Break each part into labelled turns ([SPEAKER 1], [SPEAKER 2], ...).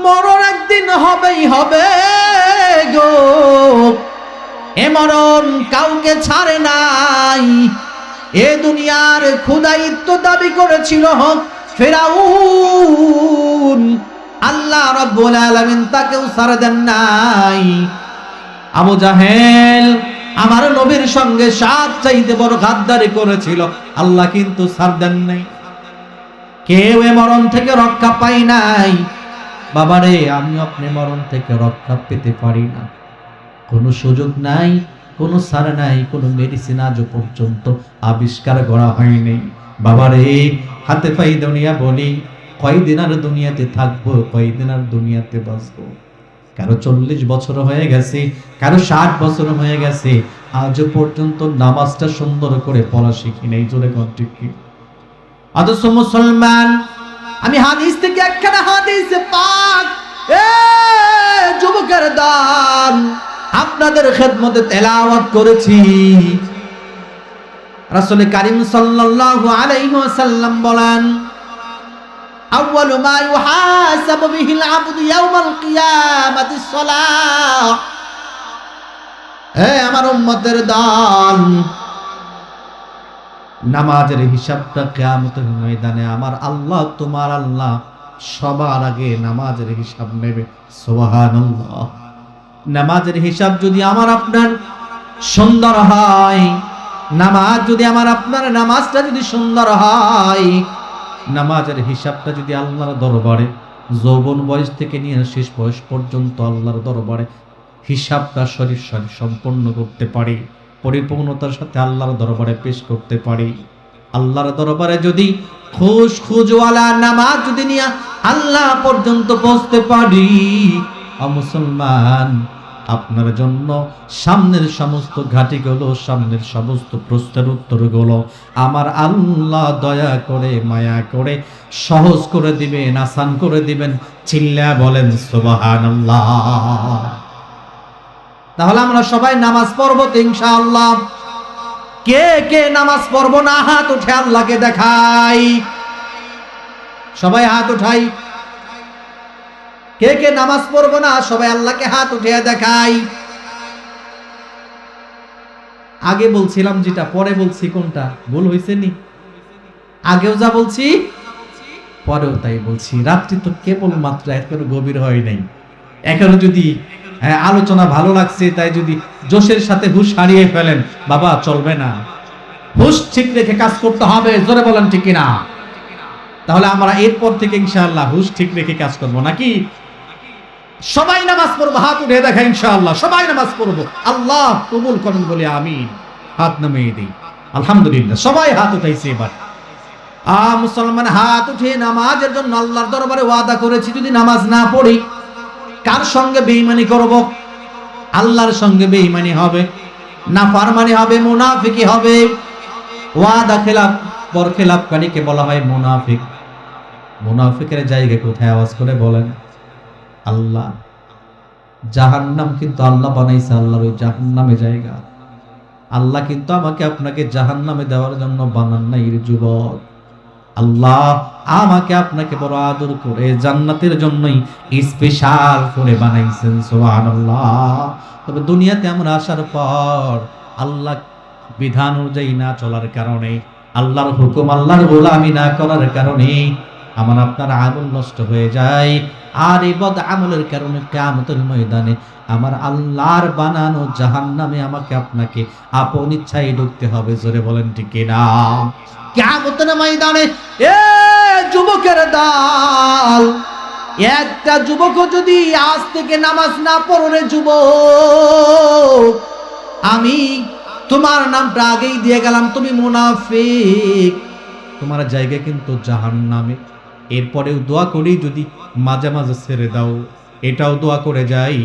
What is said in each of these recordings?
[SPEAKER 1] মরণ একদিন হবেই হবে গো, এ মরণ কাউকে ছাড়ে নাই। এ দুনিয়ার খুদাইত্ব দাবি করেছিল ফিরাউন, আল্লাহ রাব্বুল আলামিন তাকেও ছাড় দেন নাই। আবু জাহেল আমার নবীর সঙ্গে সাত চাইতে বড় গাদ্দারি করেছিল, আল্লাহ কিন্তু ছাড় দেন নাই। কেউ এ মরণ থেকে রক্ষা পাই নাই। বাবারে, আমি আপনি মরণ থেকে রক্ষা পেতে পারি না, কোনো সুযোগ নাই, কোনো ছাড় নাই, কোনো মেডিসিন আজ পর্যন্ত আবিষ্কার করা হয়নি। বাবারে, হাতে পাই দুনিয়া বলি, কয়দিন আর দুনিয়াতে থাকবো, কয়দিন আর দুনিয়াতে বাঁচবো। কারো 40 বছর হয়ে গেছে, কারো 60 বছর হয়ে গেছে, আজ পর্যন্ত নামাজটা সুন্দর করে পড়া শিখি নাই। জোরে কোন ঠিক কি? অথচ মুসলমান, আমি হাদিস থেকে একখানা হাদিস পাক যুবকের দান আপনাদের খেদমতে তেলাওয়াত করেছি। রাসূল কারীম সাল্লাল্লাহু আলাইহি ওয়াসাল্লাম বলেন, আউয়ালু মা ইউহাসাবু বিহিল আবদু ইয়াউমাল কিয়ামাতিস সালাহ। হে আমার উম্মতের দল, নামাজের হিসাবটা কিয়ামতের ময়দানে আমার আল্লাহ, তোমার আল্লাহ সবার আগে নামাজের হিসাব নেবে। সুবহানাল্লাহ। নামাজের হিসাব যদি আমার আপনার সুন্দর হয়, নামাজ যদি আমার আপনার নামাজটা যদি সুন্দর হয়, নামাজের হিসাবটা যদি আল্লাহর দরবারে যৌবন বয়স থেকে নিয়ে শেষ বয়স পর্যন্ত আল্লাহর দরবারে হিসাবটা শরীর সম্পন্ন করতে পারি, পরিপূর্ণতার সাথে আল্লাহর দরবারে পেশ করতে পারি, আল্লাহর দরবারে যদি খুশওয়ালা নামাজ যদি নিয়ে আল্লাহ পর্যন্ত পৌঁছতে পারি, মুসলমান, আপনার জন্য সামনের সমস্ত ঘাটিগুলো, সামনের সমস্ত প্রশ্নের উত্তরগুলো আমার আল্লাহ দয়া করে মায়া করে সহজ করে দিবেন, আসান করে দিবেন। চিল্লা বলেন সুবহানাল্লাহ। তাহলে আমরা সবাই নামাজ পড়বো তো ইনশাআল্লাহ। কে কে নামাজ পড়বো না হাত উঠে আল্লাহকে দেখাই। সবাই হাত উঠাই। কে কে নামাজ পড়বো না সবাই আল্লাহকে হাত উঠিয়ে দেখাই। আগে বলছিলাম যেটা, পরে বলছি কোনটা? ভুল হয়েছে নি? আগেও যা বলছি পরেও তাই বলছি। রাত্রি তো কেবল মাত্র এখনো গভীর হয় নাই। এখনো যদি আলোচনা ভালো লাগছে তাই যদি জোশের সাথে হুঁশ হারিয়ে ফেলেন, বাবা চলবে না। হুঁশ ঠিক রেখে কাজ করতে হবে। জোরে বলেন ঠিক কিনা? তাহলে আমরা এরপর থেকে ইনশাআল্লাহ হুঁশ ঠিক রেখে কাজ করবো, নাকি? সবাই নামাজ পড়বো, হাত উঠে দেখা ইনশাআল্লাহ। সবাই নামাজ পড়বো, আল্লাহ কবুল করেন বলে আমিন। হাত নামিয়ে দিই। আলহামদুলিল্লাহ, সবাই হাত উঠাইছে। এবার মুসলমান, হাত উঠিয়ে নামাজের জন্য আল্লাহর দরবারে ওয়াদা করেছি, যদি নামাজ না পড়ি কার সঙ্গে বেঈমানি করব? আল্লাহর সঙ্গে বেঈমানি হবে, নাফরমানি হবে, মুনাফিকি হবে। ওয়াদা খেলাফ, বরখেলাপকারীকে বলা হয় মুনাফিক। মুনাফিকের জায়গা কোথায়? আওয়াজ করে বলেন। আল্লাহ। জাহান্নাম কিন্তু আল্লাহ বানাইছে, আল্লাহর ওই জাহান্নামে জায়গা। আল্লাহ কিন্তু আমাকে আপনাকে জাহান্নামে দেওয়ার জন্য বানান নাই রে যুবক। আল্লাহ আমাকে আপনাকে বড় আদর করে জান্নাতের জন্যই স্পেশাল করে বানাইছেন। সুবহানাল্লাহ। তবে দুনিয়াতে আমরা আসার পর আল্লাহ বিধান অনুযায়ী না চলার কারণে, আল্লাহর হুকুম আল্লাহর গোলামি না করার কারণে আমার আপনার আমল নষ্ট হয়ে যায়। আর এই বদ আমলের কারণে কিয়ামতের ময়দানে আমার আল্লাহর বানানো জাহান্নামে আমাকে আপনাকে আপন ইচ্ছায় ঢুকতে হবে। জোরে বলেন ঠিক কিনা? কিয়ামতের ময়দানে এ যুবকের দল, একটা যুবক যদি আজ থেকে নামাজ না পড়ে, যুবক আমি তোমার নামটা আগেই দিয়ে গেলাম, তুমি মুনাফিক, তোমার জায়গা কিন্তু জাহান্নামে। এরপরেও দোয়া করি যদি মাঝে মাঝে ছেড়ে দাও, এটাও দোয়া করে যাই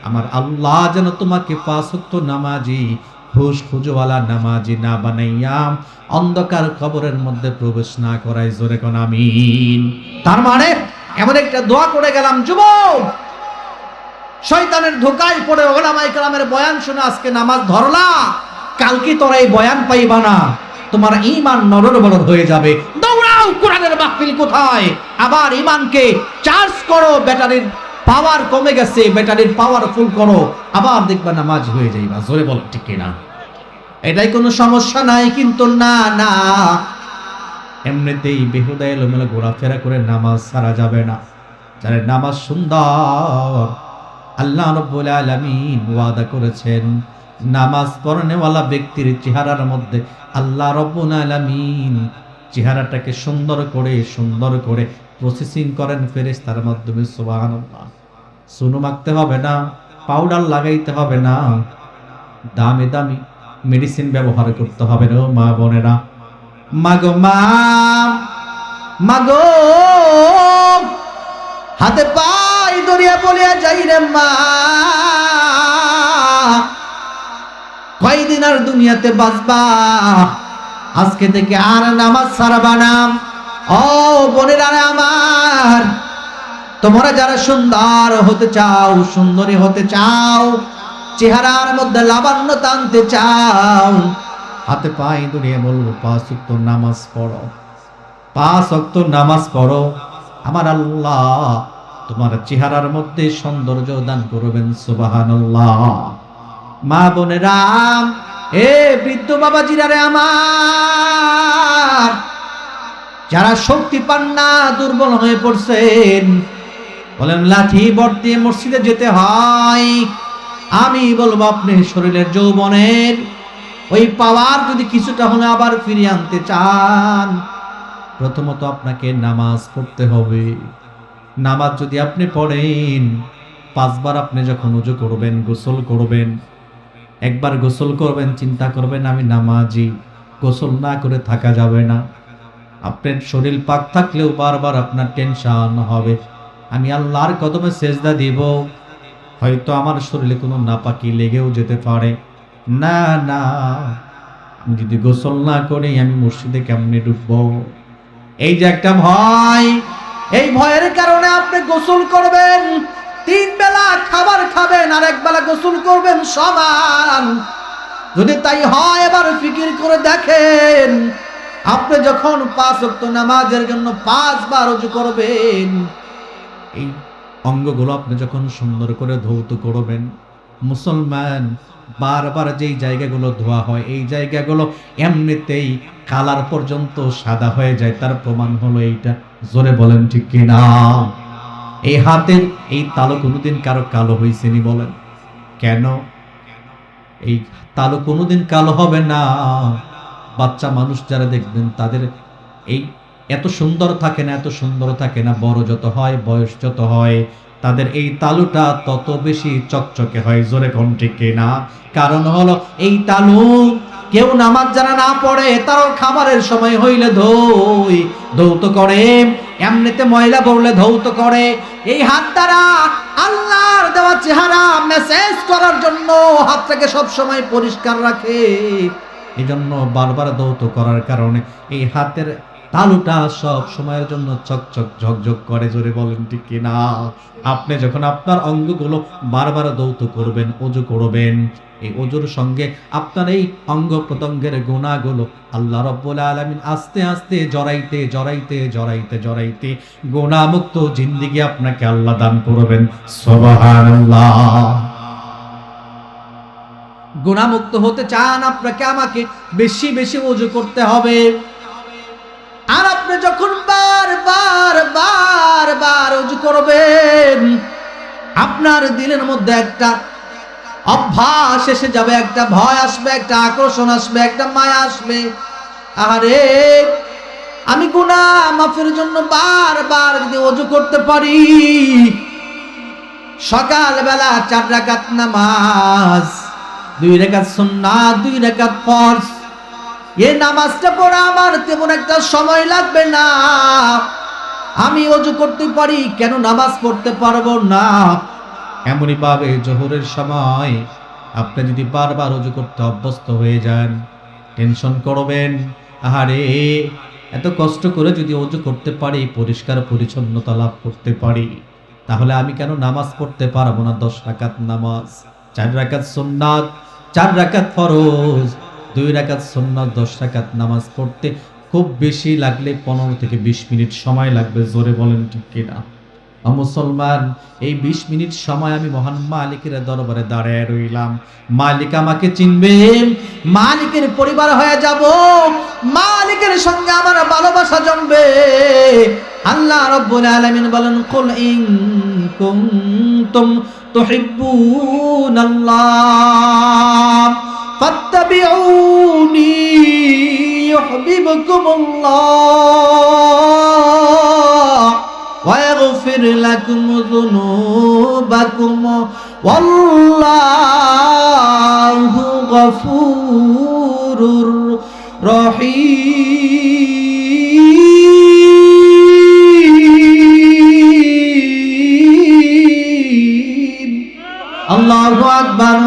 [SPEAKER 1] আমার আল্লাহ যেন তোমাকে পাঁচ ওয়াক্ত নামাজি, হুশ খুজওয়ালা নামাজি না বানাইয়া অন্ধকার কবরের মধ্যে প্রবেশ না করায়। জোরে কোন আমিন। তার মানে এমন একটা দোয়া করে গেলাম, যুবক শয়তানের ধোকায় পড়ে ওলামায়ে কেরামের বয়ান শুনে আজকে নামাজ ধরলা, কালকে তোরা এই বয়ান পাইবা না। তোমার ঈমান নরর বলর হয়ে যাবে। দৌড়াও, কোরআনের মাহফিল কোথায়? আবার ঈমানকে চার্জ করো, ব্যাটারির পাওয়ার কমে গেছে, ব্যাটারির পাওয়ার ফুল করো, আবার দেখবা নামাজ হয়ে যাইবা। জোরে বলো ঠিক কিনা? এটাই কোনো সমস্যা নাই, কিন্তু না না, এমনিতেই বেহুদা এলোমেলো ঘোরাফেরা করে নামাজ সারা যাবে না। যারা নামাজ সুন্দর, আল্লাহ রাব্বুল আলামিন ওয়াদা করেছেন নামাজ পড়নেওয়ালা ব্যক্তির চেহারার মধ্যে আল্লাহ রাব্বুল আলামিন চেহারাটাকে সুন্দর করে প্রসেসিং করেন ফেরেশতার মাধ্যমে। সুবহানাল্লাহ। সুনু মাখতে হবে না, পাউডার লাগাইতে হবে না, দামি দামি মেডিসিন ব্যবহার করতে হবে না। মা বোনেরা, মাগো মা, মাগো হাতে পাই দরিয়া বলিয়া যাই রে মা, কয়দিন আর দুনিয়াতে বাঁচবা, আজকে থেকে আর নামাজ ছাড়বা না। ও বোনেরা আমার, তোমরা যারা সুন্দর হতে চাও, সুন্দরী হতে চাও, চেহারার মধ্যে লাবণ্য টানতে চাও, হাতে পায়ে ধরে বলবো 5 ওয়াক্ত নামাজ পড়ো, 5 ওয়াক্ত নামাজ পড়ো। আমার আল্লাহ তোমার চেহারার মধ্যে সৌন্দর্য দান করবেন। সুবহানাল্লাহ। মা বোনেরা, এ বৃদ্ধ বাবাজিরা রে আমার, যারা শক্তি পান না, দুর্বল হয়ে পড়ছেন, বলেন লাঠি বট দিয়ে মসজিদে যেতে হয়, আমি বলবো আপনি শরীরের যৌবনের ওই পাওয়ার যদি কিছুটা হলে আবার ফিরিয়ে আনতে চান, প্রথমত আপনাকে নামাজ পড়তে হবে। নামাজ যদি আপনি পড়েন, 5 বার আপনি যখন ওযু করবেন, গোসল করবেন, একবার গোসল করবেন, চিন্তা করবেন আমি নামাজি, গোসল না করে থাকা যাবে না। আপনার শরীর পাক থাকলেও বারবার আপনার টেনশন হবে, আমি আল্লাহর কদমে সেজদা দিব, হয়তো আমার শরীরে কোনো নাপাকি লেগেও যেতে পারে। না না, আমি যদি গোসল না করি আমি মসজিদে কেমনে ঢুকবো? এই যে একটা ভয়, এই ভয়ের কারণে আপনি গোসল করবেন, 3 বেলা খাবার খাবেন আর 1 বেলা গোসল করবেন সমান। যদি তাই হয়, এবার ফিকির করে দেখেন, আপনি যখন 5 ওয়াক্ত নামাজের জন্য 5 বার ওযু করবেন, এই অঙ্গগুলো আপনি যখন সুন্দর করে ধৌত করবেন, মুসলমান বারবার যেই জায়গাগুলো ধোয়া হয়, এই জায়গাগুলো এমনিতেই কালার পর্যন্ত সাদা হয়ে যায়। তার প্রমাণ হলো এইটা। জোরে বলেন ঠিক কিনা? এই হাতের এই তালু কোনোদিন কারো কালো হয়েছেনি? বলেন কেন? এই তালু কোনোদিন কালো হবে না। বাচ্চা মানুষ যারা দেখবেন তাদের এই এত সুন্দর থাকে না, এত সুন্দর থাকে না। বড় যত হয়, বয়স যত হয়, তাদের এই তালুটা তত বেশি চকচকে হয়। জোরে কোন ঠিক কিনা? কারণ হলো এই তালু কেউ নামাজ যারা না পড়ে, তারাও খাবারের সময় হইলে ধৌত করে, এমনিতে ময়লা পড়লে ধৌত করে। এই হাত দ্বারা আল্লাহর দেওয়া চেহারা মেসেজ করার জন্য হাতটাকে সব সময় পরিষ্কার রাখে। এই জন্য বারবার ধৌত করার কারণে এই হাতের তালুটা সব সময়ের জন্য চকচক ঝকঝক করে। জোরে বলেন ঠিক কিনা? আপনি যখন আপনার অঙ্গগুলো বারবার ধৌত করবেন, ওযু করবেন, এই ওযুর সঙ্গে আপনার এই অঙ্গ প্রত্যঙ্গের গুনাহগুলো আল্লাহ রাব্বুল আলামিন আস্তে আস্তে জড়াইতে গুনাহমুক্ত জিন্দেগি আপনাকে আল্লাহ দান করবেন। সুবহানাল্লাহ। গুনাহমুক্ত হতে চান, আপনাকে আমাকে বেশি বেশি ওযু করতে হবে। আর আপনি যখন বারবার ওযু করবেন, আপনার দিলের মধ্যে একটা অভ্যাস এসে যাবে, একটা ভয় আসবে, একটা আকর্ষণ আসবে, একটা মায়া আসবে। আরে আমি গুনাহ মাফের জন্য বারবার যদি ওযু করতে পারি, সকালবেলা 4 রাকাত নামাজ, 2 রাকাত সুন্নাত, 2 রাকাত ফরজ, এই নামাজটা পড়া আমার তেমন একটা সময় লাগবে না। আমি ওযু করতে পারি, কেন নামাজ পড়তে পারবো না? এমনই ভাবে জোহরের সময় আপনি যদি বারবার ওযু করতে অভ্যস্ত হয়ে যান, টেনশন করবেন, আহারে এত কষ্ট করে যদি ওযু করতে পারি, পরিষ্কার পরিচ্ছন্নতা লাভ করতে পারি, তাহলে আমি কেন নামাজ পড়তে পারবো না? 10 রাকাত নামাজ, 4 রাকাত সুন্নাত, 4 রাকাত ফরজ, 2 রাকাত সুন্নাত 10 রাকাত নামাজ পড়তে খুব বেশি লাগলে 15 থেকে 20 মিনিট সময় লাগবে। জোরে বলেন ঠিক কিনা? মুসলমান, এই 20 মিনিট সময় আমি মহান মালিকের দরবারে দাঁড়ায় রইলাম। মালিক আমাকে চিনবে, মালিকের পরিবার হয়ে যাব, মালিকের সঙ্গে আমার ভালোবাসা জমবে। আল্লাহ রাব্বুল আলামিন বলেন, কুল ইন কুনতুম তুহিব্বুনাল্লাহ ফাত্তাবিউনি ইউহিব্বুকুমুল্লাহ ويغفر لكم ذنوبكم والله غفور رحيم আল্লাহু আকবার।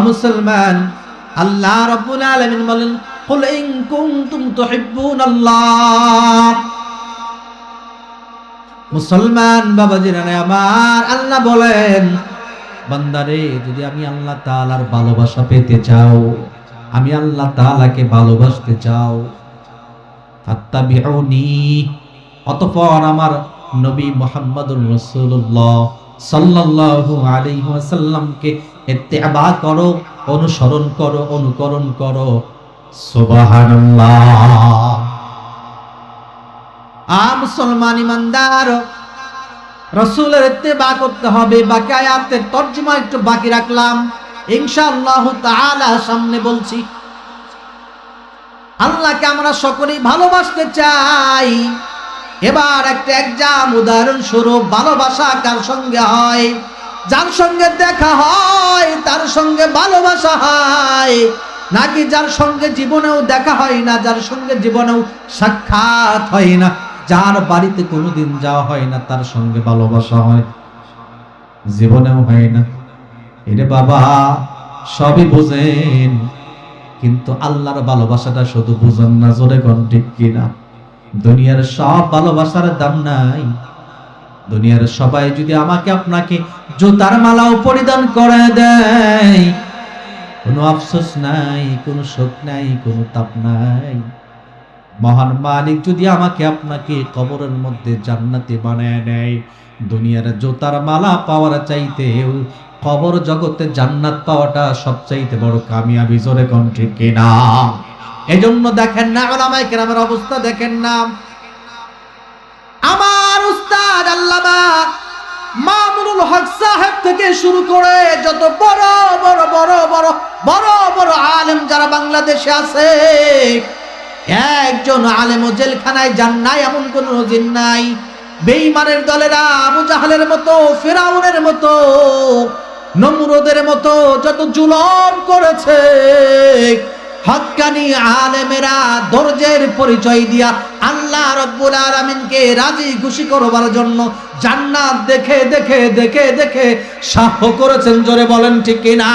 [SPEAKER 1] মুসলমান, আল্লাহ রাব্বুল আলামিন বলেন, কুল ইন কুনতুম তুহিব্বুনাল্লাহ। মুসলমান বাবাজিরা আমার, আল্লাহ বলেন, বান্দারে যদি আমি আল্লাহ তাআলার ভালোবাসা পেতে চাও, আমি আল্লাহ তাআলাকে ভালোবাসতে চাও, ফাত্তাবিউনি, অতঃপর আমার নবী মুহাম্মদুর রাসূলুল্লাহ সাল্লাল্লাহু আলাইহি ওয়াসাল্লামকে ইত্তিবা করো, অনুসরণ করো, অনুকরণ করো। সুবহানাল্লাহ। মুসলমান ইমানদার, রাসূলের ইত্তিবা করতে হবে। বাকি আয়াতের তরজমা একটু বাকি রাখলাম, ইনশাআল্লাহ তাআলা সামনে বলছি। আল্লাহকে আমরা সকলেই ভালোবাসতে চাই। এবার একটা এক্সাম, উদাহরণস্বরূপ, ভালোবাসা কার সঙ্গে হয়? যার সঙ্গে দেখা হয় তার সঙ্গে ভালোবাসা হয়, নাকি যার সঙ্গে জীবনেও দেখা হয় না, যার সঙ্গে জীবনেও সাক্ষাৎ হয় না, যার বাড়িতে কোনোদিন যাওয়া হয় না, তার সঙ্গে ভালোবাসা হয়? জীবনেও হয় না। এরে বাবা, সবই বুঝেন, কিন্তু আল্লাহর ভালোবাসাটা শুধু বুঝেন না। জোরে কোন ঠিক কিনা? দুনিয়ার সব ভালোবাসার দাম নাই। দুনিয়ার সবাই যদি আমাকে আপনাকে জুতার মালাও পরিধান করে দেয়, কোনো আফসোস নাই, কোনো শোক নাই, কোনো তাপ নাই। মহান মালিক যদি আমাকে আপনাকে কবরের মধ্যে জান্নাতে বানায় নেয়, দুনিয়ার জুতার মালা পাওয়ার চাইতেও কবর জগতে জান্নাত পাওয়াটা সবচাইতে বড় কামিয়াবি। জোরে কোন ঠিক কিনা? এজন্য দেখেন না, উলামায়ে কেরামের অবস্থা দেখেন না। আমার উস্তাদ আল্লামা মামুনুল হক সাহেব থেকে শুরু করে যত বড় বড় বড় বড় বড় বড় আলেম যারা বাংলাদেশে আছে, একজন আলেমও জেলখানায় যান নাই, এমন কোন নজির নাই। বেঈমানের দলেরা আবু জাহলের মতো, ফিরাউনের মতো, নমরুদের মতো যত জুলুম করেছে, হক্কানি আলেমেরা ধৈর্যের পরিচয় দিয়া আল্লাহ রাব্বুল আলামিনকে রাজি খুশি করবার জন্য জান্নাত দেখে দেখে দেখে দেখে সাক্ষ্য করেছেন। জোরে বলেন ঠিক কিনা?